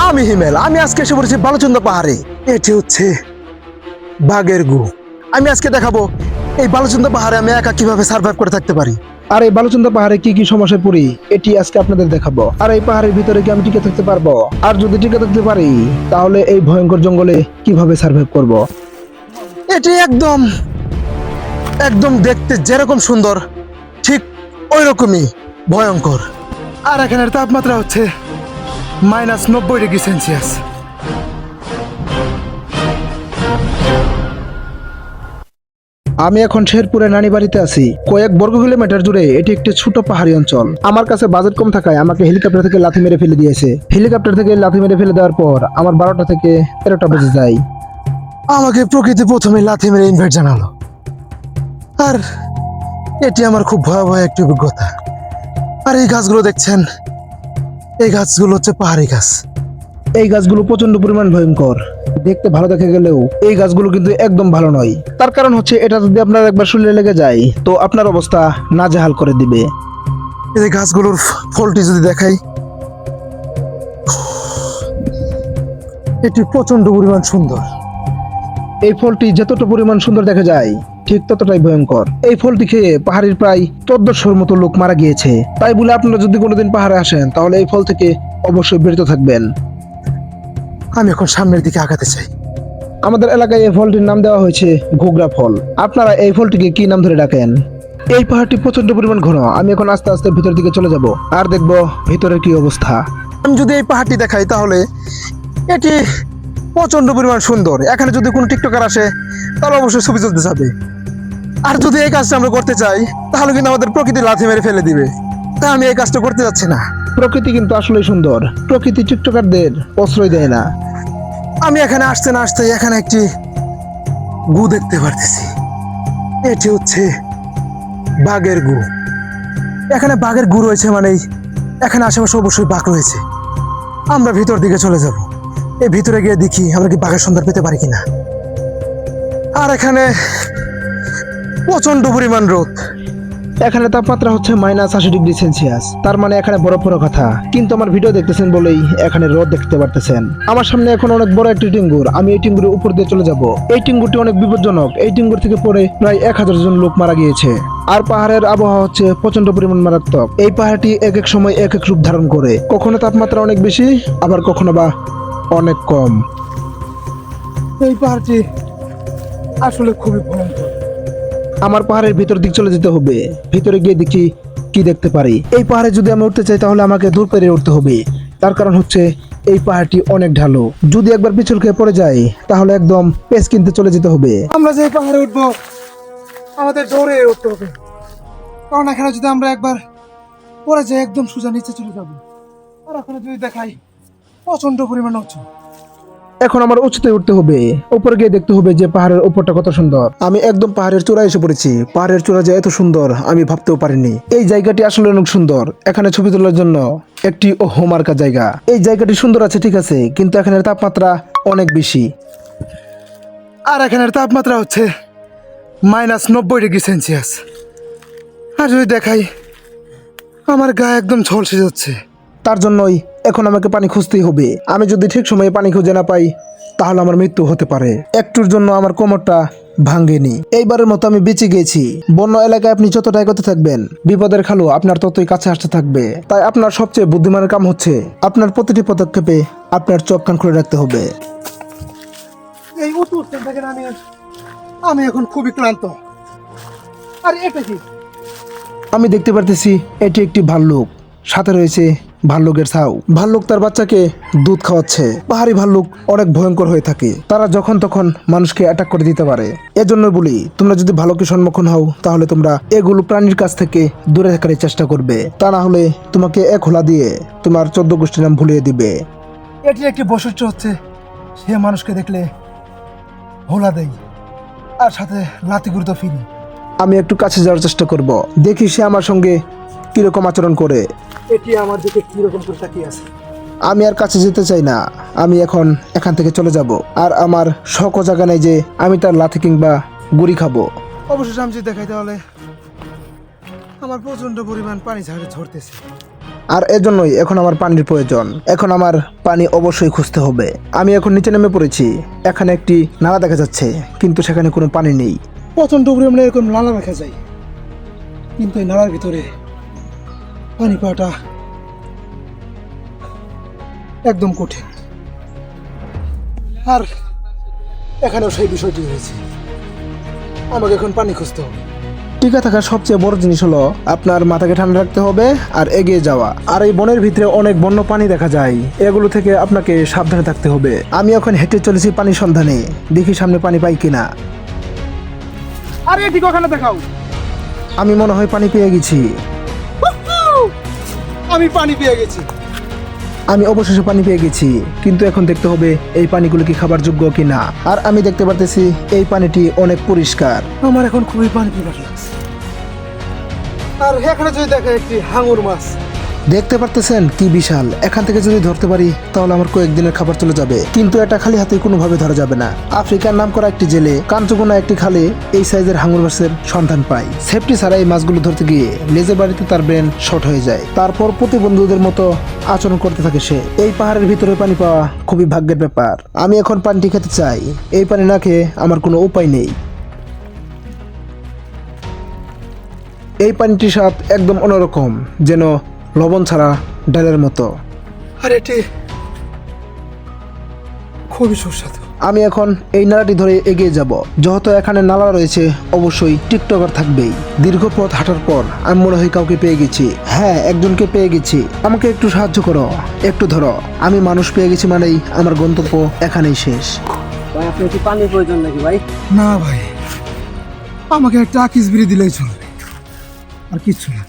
আমি হিমেল। আমি আজকে এসে পড়েছি বালুচন্দ্র পাহাড়ে। এটি হচ্ছে বাঘের গু। আমি আজকে দেখাবো এই বালুচন্দ্র পাহাড়ে আমি একা কিভাবে সার্ভাইভ করে থাকতে পারি। আর এই বালুচন্দ্র পাহাড়ে কি কি সমস্যায় পড়ি এটি আজকে আপনাদের দেখাবো। আর এই পাহাড়ের ভিতরে কি আমি টিকে থাকতে পারবো, আর যদি টিকে থাকতে পারি তাহলে এই ভয়ঙ্কর জঙ্গলে কিভাবে সার্ভাইভ করব। এটি একদম একদম দেখতে যেরকম সুন্দর ঠিক ওই রকমই ভয়ঙ্কর। আর এখানের তাপমাত্রা হচ্ছে -90°C। আমি এখন শেরপুরে নানি বাড়িতে আছি। কয়েক বর্গ কিলোমিটার জুড়ে এটি একটি ছোট পাহাড়ি অঞ্চল। আমার কাছে বাজেট কম থাকায় আমাকে হেলিকপ্টার থেকে লাথি মেরে ফেলে দিয়েছে। হেলিকপ্টার থেকে লাথি মেরে ফেলে দেওয়ার পর আমার 12টা থেকে 13টা বেজে যায়। আমাকে প্রকৃতি প্রথমে লাথি মেরে ইনভাইট জানালো, আর এটি আমার খুব ভয়াবহ একটি অভিজ্ঞতা। আর এই গাছগুলো দেখছেন, এই গাছগুলো হচ্ছে পাহাড়ি গাছ। এই গাছগুলো প্রচন্ড পরিমাণ ভয়ঙ্কর। দেখতে ভালো দেখা গেলেও এই গাছগুলো কিন্তু একদম ভালো নয়। তার কারণ হচ্ছে এটা যদি আপনার একবার শরীরে লেগে যায় তো আপনার অবস্থা নাজেহাল করে দিবে। এই গাছগুলোর ফলটি যদি দেখাই, এটি প্রচন্ড পরিমাণ সুন্দর। এই ফলটি যতটা পরিমাণ সুন্দর দেখা যায় ঠিক ততটাই ভয়ঙ্কর। এই ফলটি খেয়ে পাহাড়ের প্রায় 1400-র মতো লোক মারা গিয়েছে। তাই বলে আপনারা যদি কোনোদিন পাহাড়ে আসেন তাহলে এই ফল থেকে অবশ্যই বিরত থাকবেন। আমি এখন সামনের দিকে আগাতে চাই। আমাদের এলাকায় এই ফলটির নাম দেওয়া হয়েছে ঘুগরা ফল। আপনারা এই ফলটিকে কি নাম ধরে ডাকেন? এই পাহাড়টি প্রচন্ড পরিমাণ ঘন। আমি এখন আস্তে আস্তে ভিতর দিকে চলে যাব আর দেখবো ভিতরের কি অবস্থা। আমি যদি এই পাহাড়টি দেখাই তাহলে এটি প্রচন্ড পরিমাণ সুন্দর। এখানে যদি কোনো টিকটকার আসে তাহলে অবশ্যই ছবি তুলতে যাবে। আর যদি এই কাজটা আমরা করতে চাই তাহলে কিন্তু আমাদের প্রকৃতি লাথি মেরে ফেলে দিবে। তাই আমি এই কাজটা করতে যাচ্ছি না। প্রকৃতি কিন্তু আসলেই সুন্দর। প্রকৃতি টিকটকারদের প্রশ্রয় দেয় না। আমি এখানে আসতে না আসতে এখানে একটি গু দেখতে পারতেছি। এটি হচ্ছে বাঘের গু। এখানে বাঘের গু রয়েছে মানেই এখানে আশেপাশে অবশ্যই বাঘ রয়েছে। আমরা ভিতর দিকে চলে যাব। এই ভিতরে গিয়ে দেখি আমরা কি বাঘের সন্ধান পেতে পারি কিনা। আর এখানে প্রচন্ড পরিমাণ রোদ। এখানে তাপমাত্রা হচ্ছে -80°C। তার মানে এখানে বরফ পড়ার কথা, কিন্তু আমার ভিডিও দেখতেছেন বলেই এখানে রোদ দেখতে পারতেছেন। আমার সামনে এখন অনেক বড় একটি টিঙ্গুর। আমি এই টিঙ্গুরের উপর দিয়ে চলে যাব। এই টিঙ্গুরটি অনেক বিপজ্জনক। এই টিঙ্গুর থেকে পড়ে প্রায় 1000 জন লোক মারা গিয়েছে। আর পাহাড়ের আবহাওয়া হচ্ছে প্রচন্ড পরিমাণ মারাত্মক। এই পাহাড়টি এক এক সময় এক এক রূপ ধারণ করে। কখনো তাপমাত্রা অনেক বেশি, আবার কখনো বা অনেক কম। এই পাহাড়টি আসলে খুবই ভয়ঙ্কর। আমার পাহাড়ের ভিতর দিক চলে যেতে হবে। ভিতরে গিয়ে দেখি কি দেখতে পারি। এই পাহাড়ে যদি আমি উঠতে চাই তাহলে আমাকে দূর পেরিয়ে উঠতে হবে। তার কারণ হচ্ছে এই পাহাড়টি অনেক ঢালু। যদি একবার পিছল খেয়ে পড়ে যায় তাহলে একদম পেস কিনতে চলে যেতে হবে। আমরা যে পাহাড়ে উঠবো আমাদের দৌড়ে উঠতে হবে, কারণ এখানে যদি আমরা একবার পড়ে যাই একদম সোজা নিচে চলে যাবো। আর এখানে যদি দেখাই প্রচন্ড পরিমাণ উঁচু। এখন আমার উঁচুতে উঠতে হবে। উপরে গিয়ে দেখতে হবে যে পাহাড়ের উপরটা কত সুন্দর। আমি একদম পাহাড়ের চূড়ায় এসে পড়েছি। পাহাড়ের চূড়া যে এত সুন্দর আমি ভাবতেও পারিনি। এই জায়গাটি আসলে অনেক সুন্দর। এখানে ছবি তোলার জন্য একটি হোমার্কা জায়গা। এই জায়গাটি সুন্দর আছে ঠিক আছে, কিন্তু এখানের তাপমাত্রা অনেক বেশি। আর এখানের তাপমাত্রা হচ্ছে -90°C। আর যদি দেখাই আমার গায়ে একদম ঝলসে যাচ্ছে। তার জন্যই এখন আমাকে পানি খুঁজতেই হবে। আমি যদি ঠিক সময়ে পানি খুঁজে না পাই তাহলে আমার মৃত্যু হতে পারে। একটুর জন্য আমার কোমরটা ভাঙেনি। এইবারের মতো আমি বেঁচে গেছি। বন্য এলাকায় আপনি যতটা এগোতে থাকবেন বিপদের খালু আপনার ততই কাছে আসতে থাকবে। তাই আপনার সবচেয়ে বুদ্ধিমানের কাম হচ্ছে আপনার প্রতিটি পদক্ষেপে আপনার চোখ কান খুলে রাখতে হবে। এই উঁচু স্থান থেকে আমি এখন খুবই ক্লান্ত। আর এটা কি? আমি দেখতে পারতেছি এটি একটি ভাল্লুক। সাথে রয়েছে ভাল্লুকের ছাউ। ভাল্লুক তার বাচ্চাকে দুধ খাওয়াচ্ছে। পাহাড়ি ভাল্লুক অনেক ভয়ঙ্কর হয়ে থাকে। তারা যখন তখন মানুষকে অ্যাটাক করে দিতে পারে। এজন্য বলি তোমরা যদি ভাল্লুকের সম্মুখীন হও তাহলে তোমরা এগুলো প্রাণীর কাছ থেকে দূরে থাকার চেষ্টা করবে। তা না হলে তোমাকে এক হোলা দিয়ে তোমার 14 গোষ্ঠীর নাম ভুলিয়ে দিবে। এটি একটি বৈশিষ্ট্য হচ্ছে সে মানুষকে দেখলে হোলা দেয় আর সাথে লাথি গুরুত্ব ফিরি। আমি একটু কাছে যাওয়ার চেষ্টা করব, দেখি সে আমার সঙ্গে কিরকম আচরণ করে। এটি আমার দিকে কিরকম করে তাকিয়ে আছে। আমি আর কাছে যেতে চাই না। আমি এখন এখান থেকে চলে যাব। আর আমার শখও জায়গা নেই যে আমি তার লাথি কিংবা গুড়ি খাবো। অবশেষে আমি যদি দেখাই তাহলে আমার প্রচন্ড পরিমাণ পানি ঝরতেছে। আর এজন্যই এখন আমার পানির প্রয়োজন। এখন আমার পানি অবশ্যই খুঁজতে হবে। আমি এখন নিচে নেমে পড়েছি। এখানে একটি নালা দেখা যাচ্ছে, কিন্তু সেখানে কোনো পানি নেই। প্রচন্ড পরিমাণে এরকম নালা দেখা যায়, কিন্তু এই নালার ভিতরে পানি পাওয়াটা একদম কঠিন। আর এখানেও সেই বিষয়টি হয়েছে, আমাকে এখন পানি খুঁজতে হবে। টিকে থাকার সবচেয়ে বড় জিনিস হলো আপনার মাথাকে ঠান্ডা রাখতে হবে আর এগিয়ে যাওয়া। আর এই বনের ভিতরে অনেক বন্য পানি দেখা যায়, এগুলো থেকে আপনাকে সাবধানে থাকতে হবে। আমি এখন হেঁটে চলেছি পানির সন্ধানে, দেখি সামনে পানি পাই কিনা। আরে ঠিক ওখানে দেখাও। আমি মনে হয় পানি পেয়ে গেছি। আমি পানি পেয়ে গেছি। আমি অবশেষে পানি পেয়ে গেছি, কিন্তু এখন দেখতে হবে এই পানিগুলো কি খাবার যোগ্য কিনা। আর আমি দেখতে পারতেছি এই পানিটি অনেক পরিষ্কার। আমার এখন খুবই পানি পিপাসা লাগছে। আর এখানে যদি দেখে একটি হাঙর মাছ, দেখতে পারতেছেন কি বিশাল। এখান থেকে যদি ধরতে পারি তাহলে আমার কয়েকদিনের খাবার চলে যাবে, কিন্তু এটা খালি হাতে কোনোভাবে ধরা যাবে না। আফ্রিকার নাম করা একটি জেলে কাঞ্চকোনা একটি খালে এই সাইজের হাঙর মাছের সন্ধান পাই। সেফটি ছাড়া এই মাছগুলো ধরতে গিয়ে লেজের বাড়িতে তার ব্রেন শর্ট হয়ে যায়। তারপর প্রতিবন্ধুদের মতো আচরণ করতে থাকে সে। এই পাহাড়ের ভিতরে পানি পাওয়া খুবই ভাগ্যের ব্যাপার। আমি এখন পানিটি খেতে চাই। এই পানি না খেয়ে আমার কোনো উপায় নেই। এই পানিটির স্বাদ একদম অন্যরকম, যেন লবণ ছাড়া ডালের মতো। আর এটি খুবই সুস্বাদু। আমি এখন এই নালাটি ধরে এগিয়ে যাব। যেহেতু এখানে নালা রয়েছে, অবশ্যই টিকটকার থাকবেই। দীর্ঘ পথ হাঁটার পর আমি মনে হয় কাউকে পেয়ে গেছি। হ্যাঁ, একজনকে পেয়ে গেছি। আমাকে একটু সাহায্য করো, একটু ধরো। আমি মানুষ পেয়ে গেছি মানেই আমার গন্তব্য এখানেই শেষ। ভাই আপনার কি পানির প্রয়োজন নাকি ভাই? না ভাই, আমাকে একটা আকিস বিড়ি দিলেই চলবে, আর কিচ্ছু না।